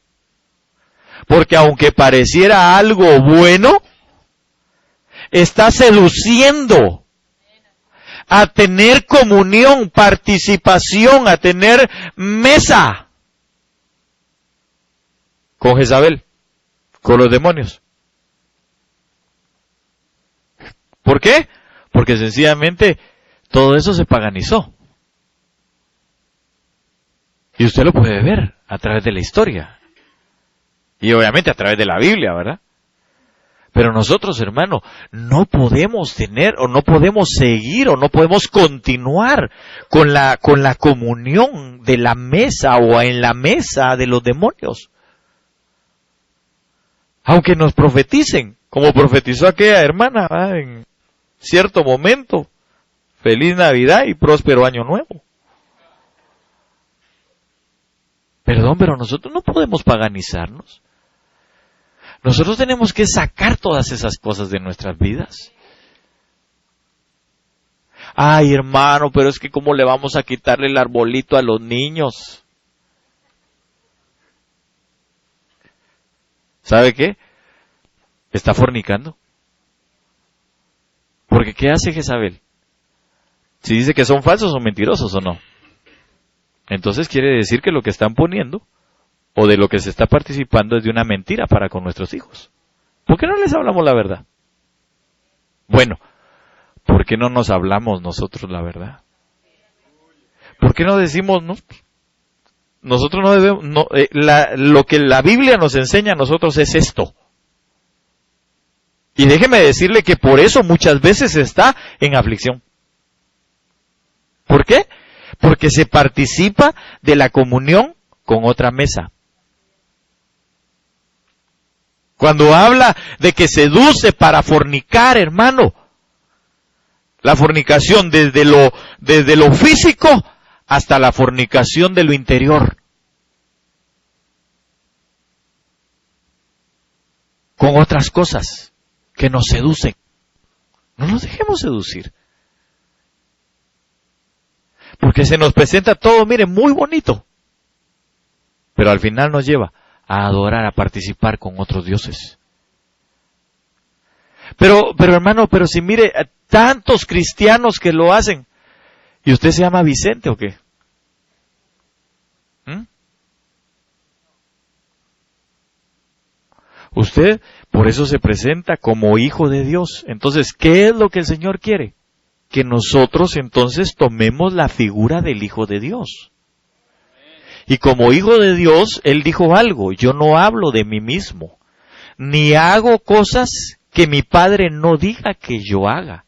Porque aunque pareciera algo bueno, está seduciendo a tener comunión, participación, a tener mesa con Jezabel, con los demonios. ¿Por qué? Porque sencillamente todo eso se paganizó. Y usted lo puede ver a través de la historia. Y obviamente a través de la Biblia, ¿verdad? Pero nosotros, hermano, no podemos tener, o no podemos seguir, o no podemos continuar con la comunión de la mesa, o en la mesa de los demonios. Aunque nos profeticen, como profetizó aquella hermana, ¿verdad? En cierto momento, feliz Navidad y próspero año nuevo. Perdón, pero nosotros no podemos paganizarnos. Nosotros tenemos que sacar todas esas cosas de nuestras vidas. Ay, hermano, pero es que ¿cómo le vamos a quitarle el arbolito a los niños? ¿Sabe qué? Está fornicando. Porque ¿qué hace Jezabel? Si dice que son falsos o mentirosos o no. Entonces quiere decir que lo que están poniendo o de lo que se está participando es de una mentira para con nuestros hijos. ¿Por qué no les hablamos la verdad? Bueno, ¿por qué no nos hablamos nosotros la verdad? ¿Por qué no decimos, no? Nosotros no debemos, lo que la Biblia nos enseña a nosotros es esto. Y déjeme decirle que por eso muchas veces está en aflicción. ¿Por qué? Porque se participa de la comunión con otra mesa. Cuando habla de que seduce para fornicar, hermano, la fornicación desde lo físico hasta la fornicación de lo interior. Con otras cosas que nos seducen. No nos dejemos seducir. Porque se nos presenta todo, mire, muy bonito. Pero al final nos lleva a adorar, a participar con otros dioses. Pero hermano, pero si mire, tantos cristianos que lo hacen. ¿Y usted se llama Vicente o qué? Usted por eso se presenta como hijo de Dios. Entonces, ¿qué es lo que el Señor quiere? Que nosotros entonces tomemos la figura del Hijo de Dios. Y como Hijo de Dios, Él dijo algo: yo no hablo de mí mismo, ni hago cosas que mi Padre no diga que yo haga.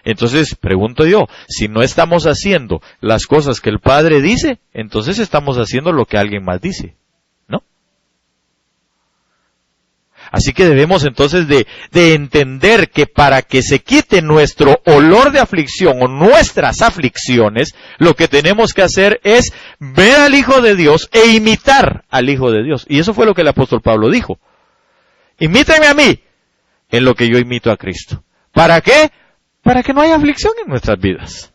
Entonces, pregunto yo, si no estamos haciendo las cosas que el Padre dice, entonces estamos haciendo lo que alguien más dice, ¿no? Así que debemos entonces de entender que para que se quite nuestro olor de aflicción o nuestras aflicciones, lo que tenemos que hacer es ver al Hijo de Dios e imitar al Hijo de Dios. Y eso fue lo que el apóstol Pablo dijo: imítenme a mí en lo que yo imito a Cristo. ¿Para qué? Para que no haya aflicción en nuestras vidas.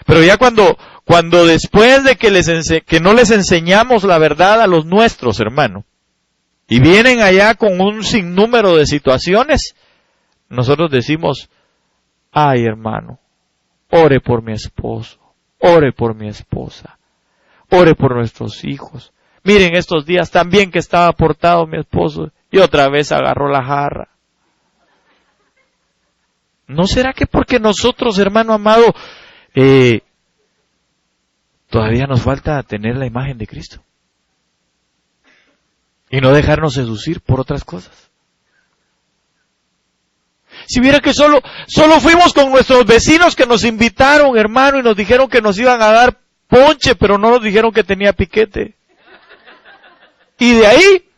Pero ya cuando después de que no les enseñamos la verdad a los nuestros, hermano, y vienen allá con un sinnúmero de situaciones, nosotros decimos: ay, hermano, ore por mi esposo, ore por mi esposa, ore por nuestros hijos. Miren estos días también que estaba portado mi esposo y otra vez agarró la jarra. ¿No será que porque nosotros, hermano amado, todavía nos falta tener la imagen de Cristo? Y no dejarnos seducir por otras cosas. Si viera que solo fuimos con nuestros vecinos que nos invitaron, hermano, y nos dijeron que nos iban a dar ponche, pero no nos dijeron que tenía piquete. Y de ahí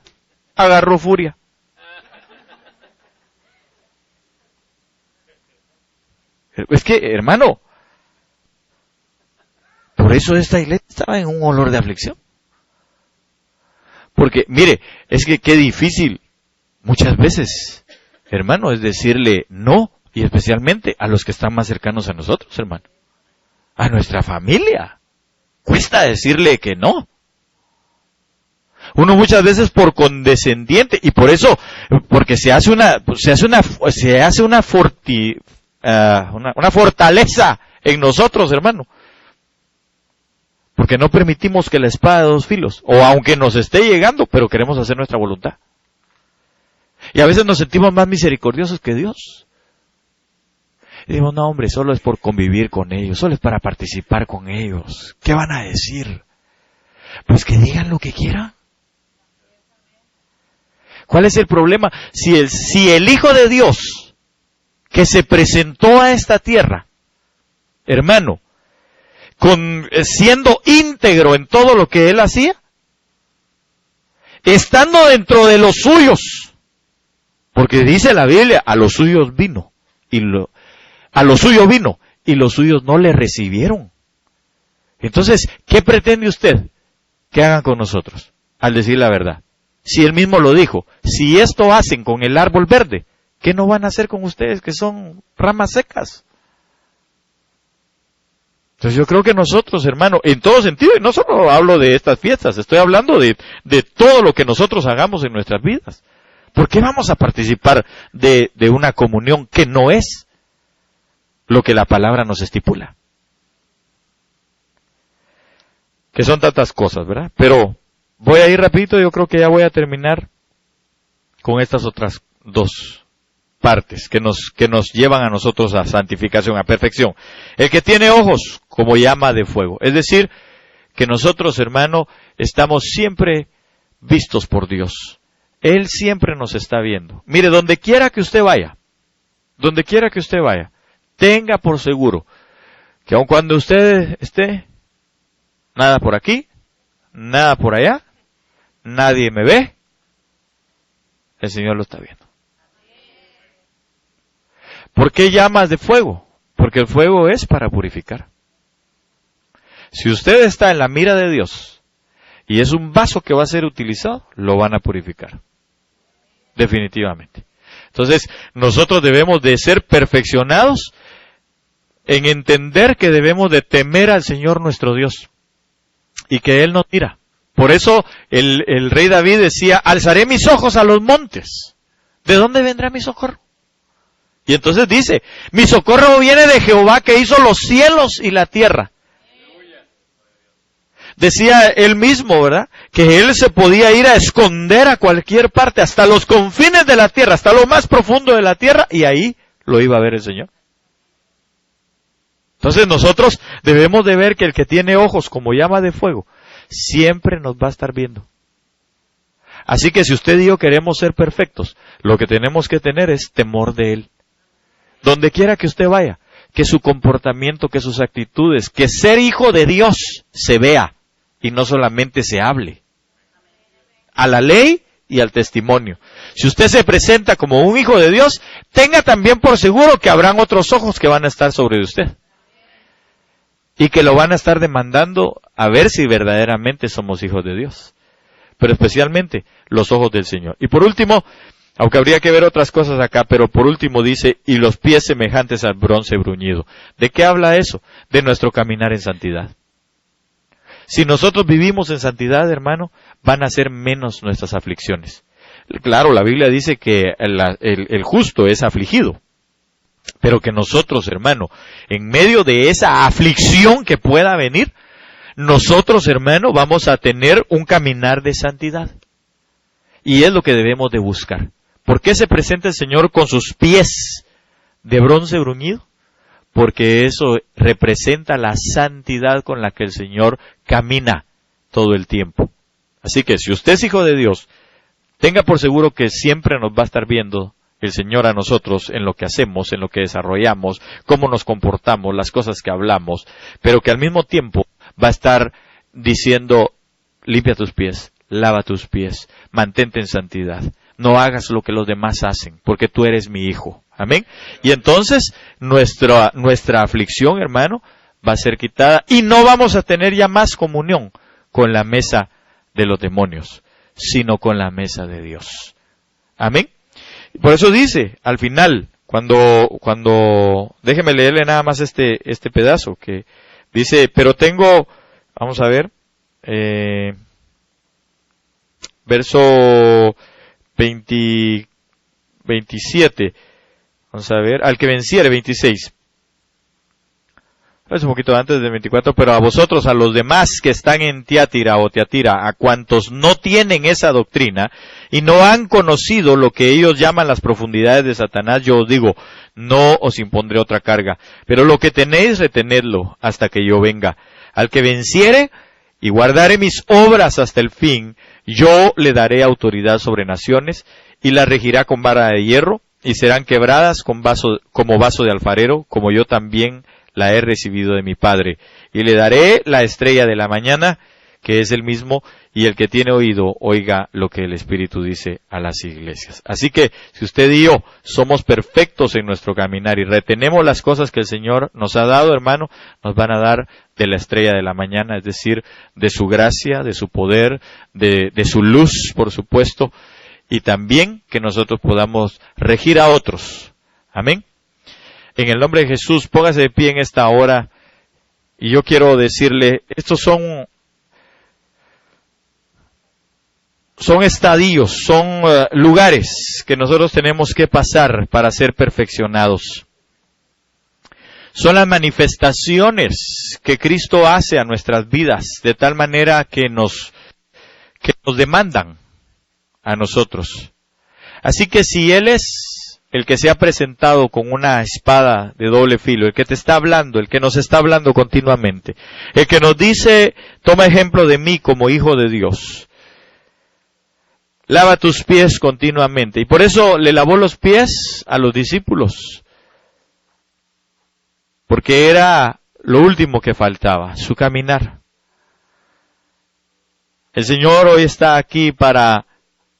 agarró furia. Es que, hermano, por eso esta iglesia estaba en un olor de aflicción. Porque, mire, es que qué difícil muchas veces, hermano, es decirle no, y especialmente a los que están más cercanos a nosotros, hermano. A nuestra familia. Cuesta decirle que no. Uno muchas veces por condescendiente, y por eso, porque se hace una fortaleza en nosotros, hermano. Porque no permitimos que la espada de dos filos, o aunque nos esté llegando, pero queremos hacer nuestra voluntad. Y a veces nos sentimos más misericordiosos que Dios. Y decimos: no, hombre, solo es por convivir con ellos, solo es para participar con ellos. ¿Qué van a decir? Pues que digan lo que quieran. ¿Cuál es el problema? Si el Hijo de Dios, que se presentó a esta tierra, hermano, siendo íntegro en todo lo que Él hacía, estando dentro de los suyos, porque dice la Biblia: a los suyos vino, a los suyos vino, y los suyos no le recibieron. Entonces, ¿qué pretende usted que hagan con nosotros al decir la verdad? Si Él mismo lo dijo: si esto hacen con el árbol verde, ¿qué no van a hacer con ustedes que son ramas secas? Entonces yo creo que nosotros, hermano, en todo sentido, y no solo hablo de estas fiestas, estoy hablando de todo lo que nosotros hagamos en nuestras vidas. ¿Por qué vamos a participar de una comunión que no es lo que la palabra nos estipula? Que son tantas cosas, ¿verdad? Pero voy a ir rapidito, yo creo que ya voy a terminar con estas otras dos partes que nos llevan a nosotros a santificación, a perfección. El que tiene ojos como llama de fuego. Es decir, que nosotros, hermano, estamos siempre vistos por Dios. Él siempre nos está viendo. Mire, donde quiera que usted vaya, tenga por seguro que aun cuando usted esté, nada por aquí, nada por allá, nadie me ve, el Señor lo está viendo. ¿Por qué llamas de fuego? Porque el fuego es para purificar. Si usted está en la mira de Dios y es un vaso que va a ser utilizado, lo van a purificar. Definitivamente. Entonces, nosotros debemos de ser perfeccionados en entender que debemos de temer al Señor nuestro Dios y que Él nos mira. Por eso el rey David decía: alzaré mis ojos a los montes. ¿De dónde vendrá mi socorro? Y entonces dice: mi socorro viene de Jehová, que hizo los cielos y la tierra. decía él mismo, ¿verdad? Que él se podía ir a esconder a cualquier parte, hasta los confines de la tierra, hasta lo más profundo de la tierra, y ahí lo iba a ver el Señor. Entonces nosotros debemos de ver que el que tiene ojos como llama de fuego, siempre nos va a estar viendo. Así que si usted y yo queremos ser perfectos, lo que tenemos que tener es temor de Él. Donde quiera que usted vaya, que su comportamiento, que sus actitudes, que ser hijo de Dios se vea y no solamente se hable. A la ley y al testimonio. Si usted se presenta como un hijo de Dios, tenga también por seguro que habrán otros ojos que van a estar sobre usted. Y que lo van a estar demandando a ver si verdaderamente somos hijos de Dios. Pero especialmente los ojos del Señor. Y por último, aunque habría que ver otras cosas acá, pero por último dice, y los pies semejantes al bronce bruñido. ¿De qué habla eso? De nuestro caminar en santidad. Si nosotros vivimos en santidad, hermano, van a ser menos nuestras aflicciones. Claro, la Biblia dice que el justo es afligido. Pero que nosotros, hermano, en medio de esa aflicción que pueda venir, nosotros, hermano, vamos a tener un caminar de santidad. Y es lo que debemos de buscar. ¿Por qué se presenta el Señor con sus pies de bronce bruñido? Porque eso representa la santidad con la que el Señor camina todo el tiempo. Así que si usted es hijo de Dios, tenga por seguro que siempre nos va a estar viendo el Señor a nosotros en lo que hacemos, en lo que desarrollamos, cómo nos comportamos, las cosas que hablamos, pero que al mismo tiempo va a estar diciendo, limpia tus pies, lava tus pies, mantente en santidad, no hagas lo que los demás hacen, porque tú eres mi hijo. Amén. Y entonces nuestra aflicción, hermano, va a ser quitada y no vamos a tener ya más comunión con la mesa de los demonios, sino con la mesa de Dios. Amén. Por eso dice, al final, cuando déjeme leerle nada más este pedazo, que dice, pero tengo, vamos a ver, verso 27, vamos a ver, al que venciere, 26. Es un poquito antes del 24, pero a vosotros, a los demás que están en Tiatira, a cuantos no tienen esa doctrina y no han conocido lo que ellos llaman las profundidades de Satanás, yo os digo, no os impondré otra carga, pero lo que tenéis, retenedlo hasta que yo venga. Al que venciere y guardare mis obras hasta el fin, yo le daré autoridad sobre naciones y las regirá con vara de hierro y serán quebradas como vaso de alfarero, como yo también la he recibido de mi Padre. Y le daré la estrella de la mañana, que es el mismo, y el que tiene oído, oiga lo que el Espíritu dice a las iglesias. Así que, si usted y yo somos perfectos en nuestro caminar y retenemos las cosas que el Señor nos ha dado, hermano, nos van a dar de la estrella de la mañana, es decir, de su gracia, de su poder, de su luz, por supuesto, y también que nosotros podamos regir a otros. Amén. En el nombre de Jesús, póngase de pie en esta hora y yo quiero decirle, estos son estadios, son lugares que nosotros tenemos que pasar para ser perfeccionados. Son las manifestaciones que Cristo hace a nuestras vidas de tal manera que nos demandan a nosotros. Así que si Él es el que se ha presentado con una espada de doble filo, el que te está hablando, el que nos está hablando continuamente, el que nos dice, toma ejemplo de mí como hijo de Dios, lava tus pies continuamente, y por eso le lavó los pies a los discípulos, porque era lo último que faltaba, su caminar. El Señor hoy está aquí para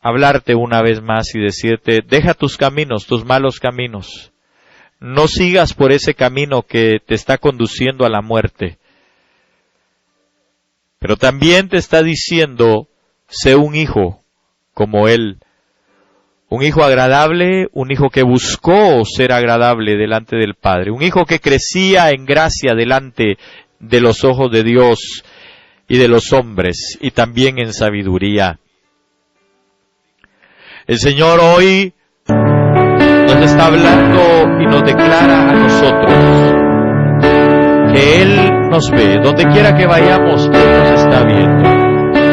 hablarte una vez más y decirte, deja tus caminos, tus malos caminos. No sigas por ese camino que te está conduciendo a la muerte. Pero también te está diciendo, sé un hijo como Él. Un hijo agradable, un hijo que buscó ser agradable delante del Padre. Un hijo que crecía en gracia delante de los ojos de Dios y de los hombres, y también en sabiduría. El Señor hoy nos está hablando y nos declara a nosotros que Él nos ve. Donde quiera que vayamos, Él nos está viendo.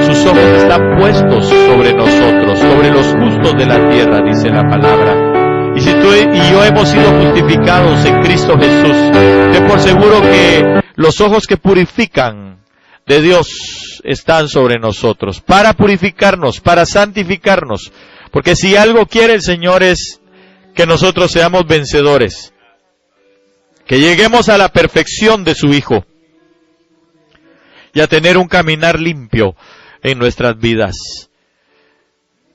Sus ojos están puestos sobre nosotros, sobre los justos de la tierra, dice la palabra. Y si tú y yo hemos sido justificados en Cristo Jesús, ten por seguro que los ojos que purifican de Dios están sobre nosotros, para purificarnos, para santificarnos. Porque si algo quiere el Señor es que nosotros seamos vencedores, que lleguemos a la perfección de su Hijo y a tener un caminar limpio en nuestras vidas.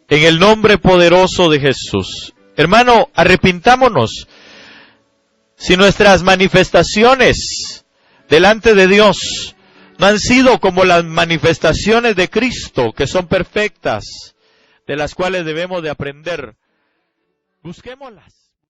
En el nombre poderoso de Jesús. Hermano, arrepintámonos. Si nuestras manifestaciones delante de Dios no han sido como las manifestaciones de Cristo, que son perfectas, de las cuales debemos de aprender, busquémoslas.